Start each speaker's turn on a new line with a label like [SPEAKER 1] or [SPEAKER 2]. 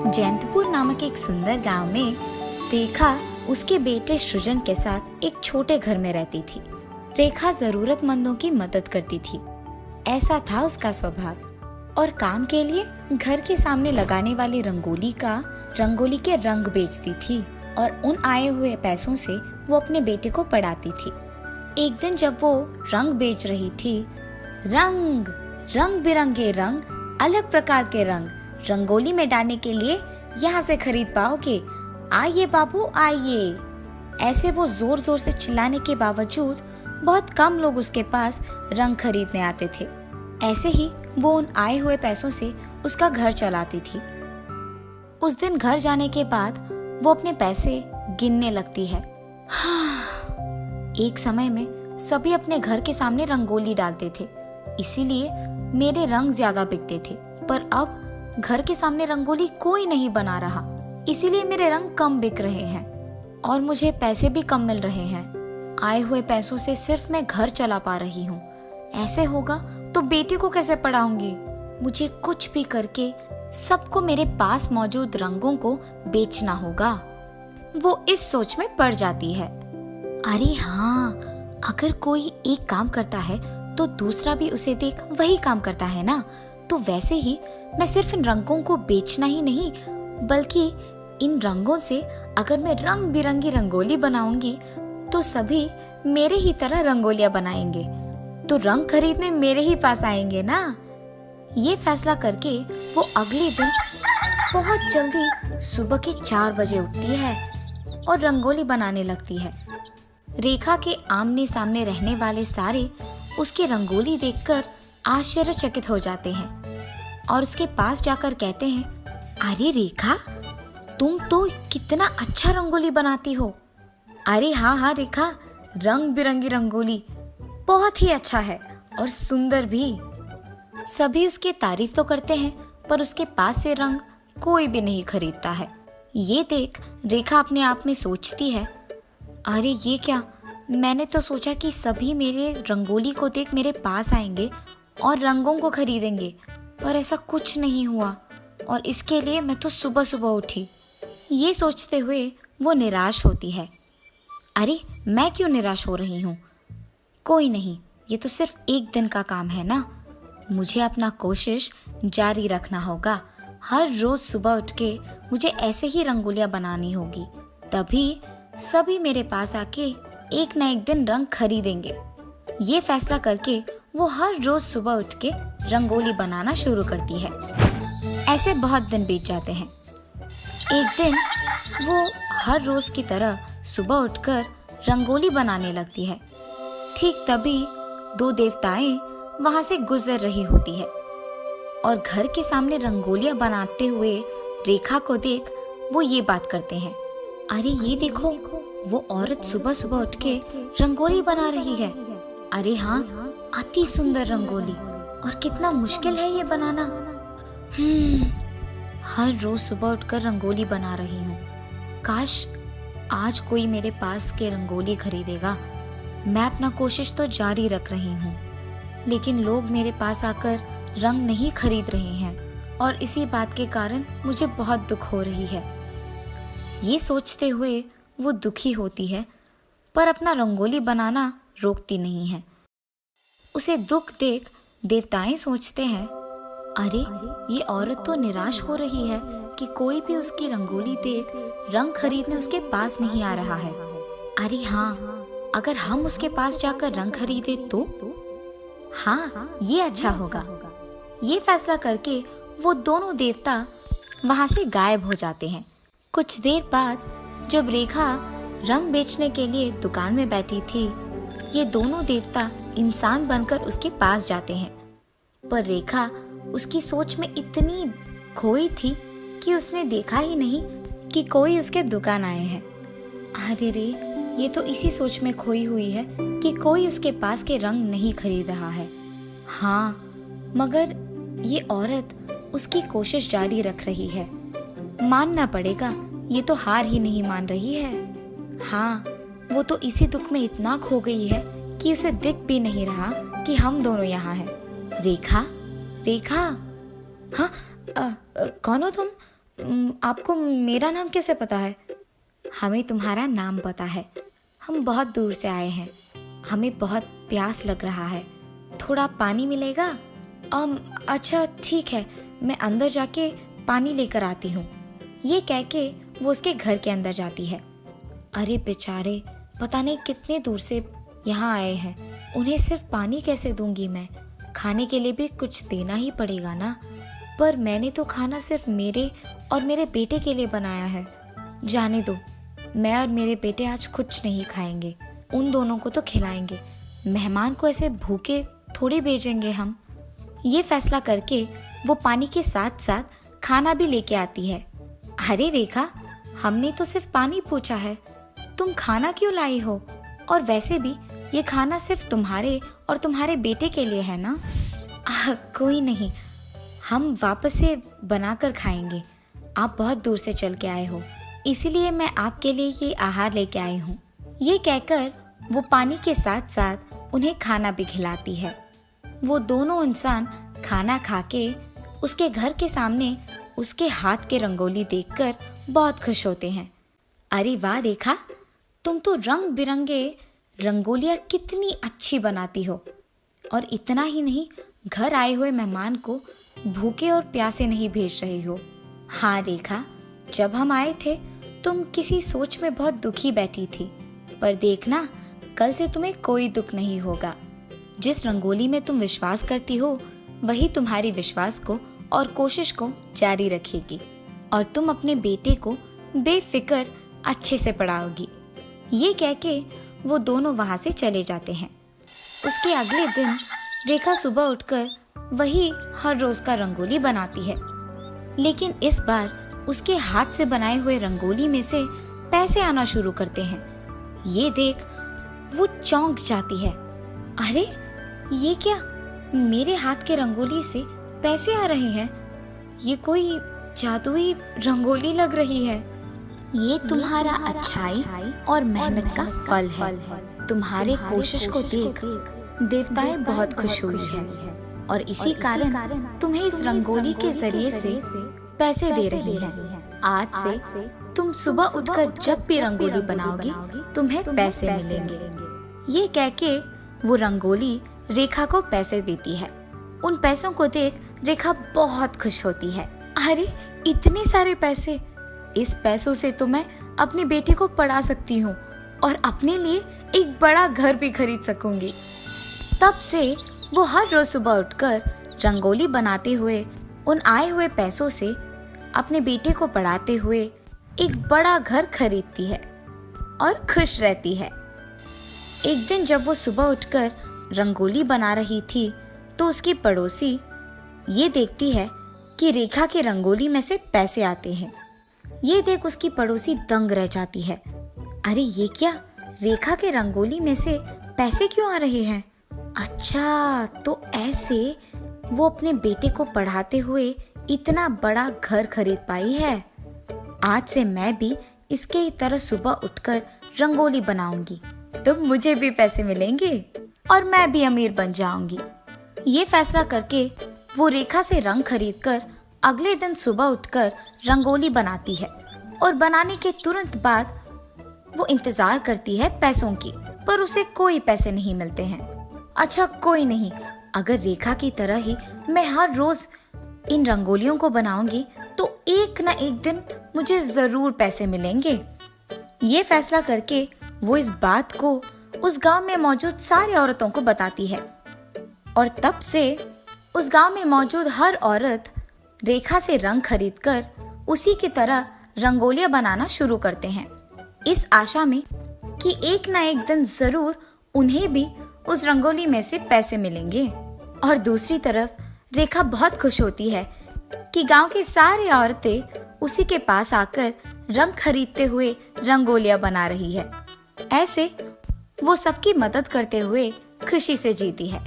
[SPEAKER 1] जयंतपुर नामक एक सुंदर गांव में रेखा उसके बेटे सृजन के साथ एक छोटे घर में रहती थी। रेखा जरूरतमंदों की मदद करती थी, ऐसा था उसका स्वभाव। और काम के लिए घर के सामने लगाने वाली रंगोली के रंग बेचती थी और उन आए हुए पैसों से वो अपने बेटे को पढ़ाती थी। एक दिन जब वो रंग बेच रही थी, रंग बिरंगे रंग, अलग प्रकार के रंग रंगोली में डालने के लिए यहाँ से खरीद पाओगे, आइए बाबू आइए। ऐसे वो जोर जोर से चिल्लाने के बावजूद बहुत कम लोग उसके पास रंग खरीदने आते थे। ऐसे ही वो उन आए हुए पैसों से उसका घर चलाती थी। उस दिन घर जाने के बाद वो अपने पैसे गिनने लगती है। एक समय में सभी अपने घर के सामने रंगोली डालते थे, इसीलिए मेरे रंग ज्यादा बिकते थे। पर अब घर के सामने रंगोली कोई नहीं बना रहा, इसीलिए मेरे रंग कम बिक रहे हैं और मुझे पैसे भी कम मिल रहे हैं। आए हुए पैसों से सिर्फ मैं घर चला पा रही हूँ। ऐसे होगा तो बेटे को कैसे पढ़ाऊंगी? मुझे कुछ भी करके सबको मेरे पास मौजूद रंगों को बेचना होगा। वो इस सोच में पड़ जाती है। अरे हाँ, अगर कोई एक काम करता है तो दूसरा भी उसे देख वही काम करता है ना। तो वैसे ही मैं सिर्फ इन रंगों को बेचना ही नहीं, बल्कि इन रंगों से अगर मैं रंग बिरंगी रंगोली बनाऊंगी तो सभी मेरे ही तरह रंगोलियां बनाएंगे, तो रंग खरीदने मेरे ही पास आएंगे ना। ये फैसला करके वो अगले दिन बहुत जल्दी सुबह के 4 बजे उठती है और रंगोली बनाने लगती है। रेखा के आमने सामने रहने वाले सारे उसकी रंगोली देखकर आश्चर्यचकित हो जाते हैं और उसके पास जाकर कहते हैं, अरे रेखा, तुम तो कितना अच्छा रंगोली बनाती हो। अरे हाँ रेखा, रंग बिरंगी रंगोली बहुत ही अच्छा है और सुंदर भी। सभी उसकी तारीफ तो करते हैं, पर उसके पास से रंग कोई भी नहीं खरीदता है। ये देख रेखा अपने आप में सोचती है, अरे ये क्या, मैंने तो सोचा कि सभी मेरे रंगोली को देख मेरे पास आएंगे और रंगों को खरीदेंगे, पर ऐसा कुछ नहीं हुआ और इसके लिए मैं तो सुबह सुबह उठी। ये सोचते हुए वो निराश होती है। अरे मैं क्यों निराश हो रही हूँ? कोई नहीं, ये तो सिर्फ एक दिन का काम है ना। मुझे अपना कोशिश जारी रखना होगा। हर रोज सुबह उठ के मुझे ऐसे ही रंगोलियां बनानी होगी, तभी सभी मेरे पास आके एक न एक दिन रंग खरीदेंगे। ये फैसला करके वो हर रोज सुबह उठ के रंगोली बनाना शुरू करती है। ऐसे बहुत दिन बीत जाते हैं। एक दिन वो हर रोज की तरह सुबह उठकर रंगोली बनाने लगती है। ठीक तभी 2 देवताएं वहां से गुजर रही होती है और घर के सामने रंगोलियां बनाते हुए रेखा को देख वो ये बात करते हैं, अरे ये देखो, वो औरत सुबह सुबह उठ के रंगोली बना रही है। अरे हाँ, अति सुंदर रंगोली, और कितना मुश्किल है ये बनाना। हर रोज सुबह उठकर रंगोली बना रही हूँ। काश आज कोई मेरे पास के रंगोली खरीदेगा। मैं अपना कोशिश तो जारी रख रही हूँ, लेकिन लोग मेरे पास आकर रंग नहीं खरीद रहे हैं और इसी बात के कारण मुझे बहुत दुख हो रही है। ये सोचते हुए वो दुखी होती है, पर अपना रंगोली बनाना रोकती नहीं है। उसे दुख देख देवताएं सोचते हैं, अरे ये औरत तो निराश हो रही है कि कोई भी उसकी रंगोली देख रंग खरीदने उसके पास नहीं आ रहा है। अरे हाँ, अगर हम उसके पास जाकर रंग खरीदे तो हाँ, ये अच्छा होगा। ये फैसला करके वो दोनों देवता वहां से गायब हो जाते हैं। कुछ देर बाद जब रेखा रंग बेचने के लिए दुकान में बैठी थी, ये दोनों देवता इंसान बनकर उसके पास जाते हैं। पर रेखा उसकी सोच में इतनी खोई थी कि उसने देखा ही नहीं कि कोई उसके दुकान आए हैं। अरे रे, ये तो इसी सोच में खोई हुई है कि कोई उसके पास के रंग नहीं खरीद रहा है। हाँ, मगर ये औरत उसकी कोशिश जारी रख रही है। मानना पड़ेगा, ये तो हार ही नहीं मान रही है। हाँ, वो तो इसी दुख में इतना खो गई है कि उसे दिख भी नहीं रहा कि हम दोनों यहाँ हैं। रेखा, रेखा, हाँ, कौन हो तुम? आपको मेरा नाम कैसे पता है? हमें तुम्हारा नाम पता है। हम बहुत दूर से आए हैं। हमें बहुत प्यास लग रहा है। थोड़ा पानी मिलेगा? अच्छा ठीक है, मैं अंदर जाके पानी लेकर आती हूँ। ये कह के वो उसके घर के अंदर जाती है। अरे बेचारे, पता नहीं कितने दूर से यहाँ आए हैं। उन्हें सिर्फ पानी कैसे दूंगी मैं? खाने के लिए भी कुछ देना ही पड़ेगा ना। पर मैंने तो खाना सिर्फ मेरे और मेरे बेटे के लिए बनाया है। जाने दो, मैं और मेरे बेटे आज कुछ नहीं खाएंगे। उन दोनों को तो खिलाएंगे। मेहमान को ऐसे भूखे थोड़ी भेजेंगे हम। ये फैसला करके वो पानी के साथ साथ खाना भी लेके आती है। अरे रेखा, हमने तो सिर्फ पानी पूछा है, तुम खाना क्यों लाई हो? और वैसे भी ये खाना सिर्फ तुम्हारे और तुम्हारे बेटे के लिए है ना। कोई नहीं, हम वापस से बनाकर खाएंगे। आप बहुत दूर से चल के आए हो, इसीलिए मैं आपके लिए ये आहार लेके आई हूँ। ये कहकर वो पानी के साथ साथ उन्हें खाना भी खिलाती है। वो दोनों इंसान खाना खा के उसके घर के सामने उसके हाथ के रंगोली देखकर बहुत खुश होते हैं। अरे वाह रेखा, तुम तो रंग बिरंगे रंगोलियाँ कितनी अच्छी बनाती हो। और इतना ही नहीं, घर आए हुए मेहमान को भूखे और प्यासे नहीं भेज रही हो। हाँ रेखा, जब हम आए थे तुम किसी सोच में बहुत दुखी बैठी थी, पर देखना कल से तुम्हें कोई दुख नहीं होगा। जिस रंगोली में तुम विश्वास करती हो वही तुम्हारी विश्वास को और कोशिश को जारी रखेगी और तुम अपने बेटे को बेफिक्र अच्छे से पढ़ाओगी। ये कह के वो दोनों वहां से चले जाते हैं। उसके अगले दिन रेखा सुबह उठकर वही हर रोज का रंगोली बनाती है, लेकिन इस बार उसके हाथ से बनाए हुए रंगोली में से पैसे आना शुरू करते हैं। ये देख वो चौंक जाती है। अरे ये क्या, मेरे हाथ के रंगोली से पैसे आ रहे हैं? ये कोई जादुई रंगोली लग रही है। ये तुम्हारा अच्छाई और मेहनत का फल है। तुम्हारे कोशिश को देख देवताएं बहुत खुश हुई है और इसी कारण तुम्हें इस रंगोली के जरिए से पैसे दे रही है। आज से तुम सुबह उठकर जब भी रंगोली बनाओगी तुम्हें पैसे मिलेंगे। ये कह के वो रंगोली रेखा को पैसे देती है। उन पैसों को देख रेखा बहुत खुश होती है। अरे इतने सारे पैसे, इस पैसों से तो मैं अपने बेटे को पढ़ा सकती हूँ और अपने लिए एक बड़ा घर भी खरीद सकूंगी। तब से वो हर रोज सुबह उठकर रंगोली बनाते हुए उन आए हुए पैसों से अपने बेटे को पढ़ाते हुए एक बड़ा घर खरीदती है और खुश रहती है। एक दिन जब वो सुबह उठकर रंगोली बना रही थी तो उसकी पड़ोसी ये देखती है कि रेखा के रंगोली में से पैसे आते हैं। ये देख उसकी पड़ोसी दंग रह जाती है। अरे ये क्या, रेखा के रंगोली में से पैसे क्यों आ रहे हैं? अच्छा, तो ऐसे वो अपने बेटे को पढ़ाते हुए इतना बड़ा घर खरीद पाई है। आज से मैं भी इसके ही तरह सुबह उठकर रंगोली बनाऊंगी तो मुझे भी पैसे मिलेंगे और मैं भी अमीर बन जाऊंगी। ये फैसला करके वो रेखा से रंग खरीदकर अगले दिन सुबह उठकर रंगोली बनाती है और बनाने के तुरंत बाद वो इंतजार करती है पैसों की, पर उसे कोई पैसे नहीं मिलते हैं। अच्छा कोई नहीं, अगर रेखा की तरह ही मैं हर रोज इन रंगोलियों को बनाऊंगी तो एक ना एक दिन मुझे जरूर पैसे मिलेंगे। ये फैसला करके वो इस बात को उस गांव में मौजूद सारी औरतों को बताती है और तब से उस गांव में मौजूद हर औरत रेखा से रंग खरीदकर उसी की तरह रंगोलियां बनाना शुरू करते हैं, इस आशा में कि एक ना एक दिन जरूर उन्हें भी उस रंगोली में से पैसे मिलेंगे। और दूसरी तरफ रेखा बहुत खुश होती है कि गांव की सारी औरतें उसी के पास आकर रंग खरीदते हुए रंगोलियां बना रही है। ऐसे वो सबकी मदद करते हुए खुशी से जीती है।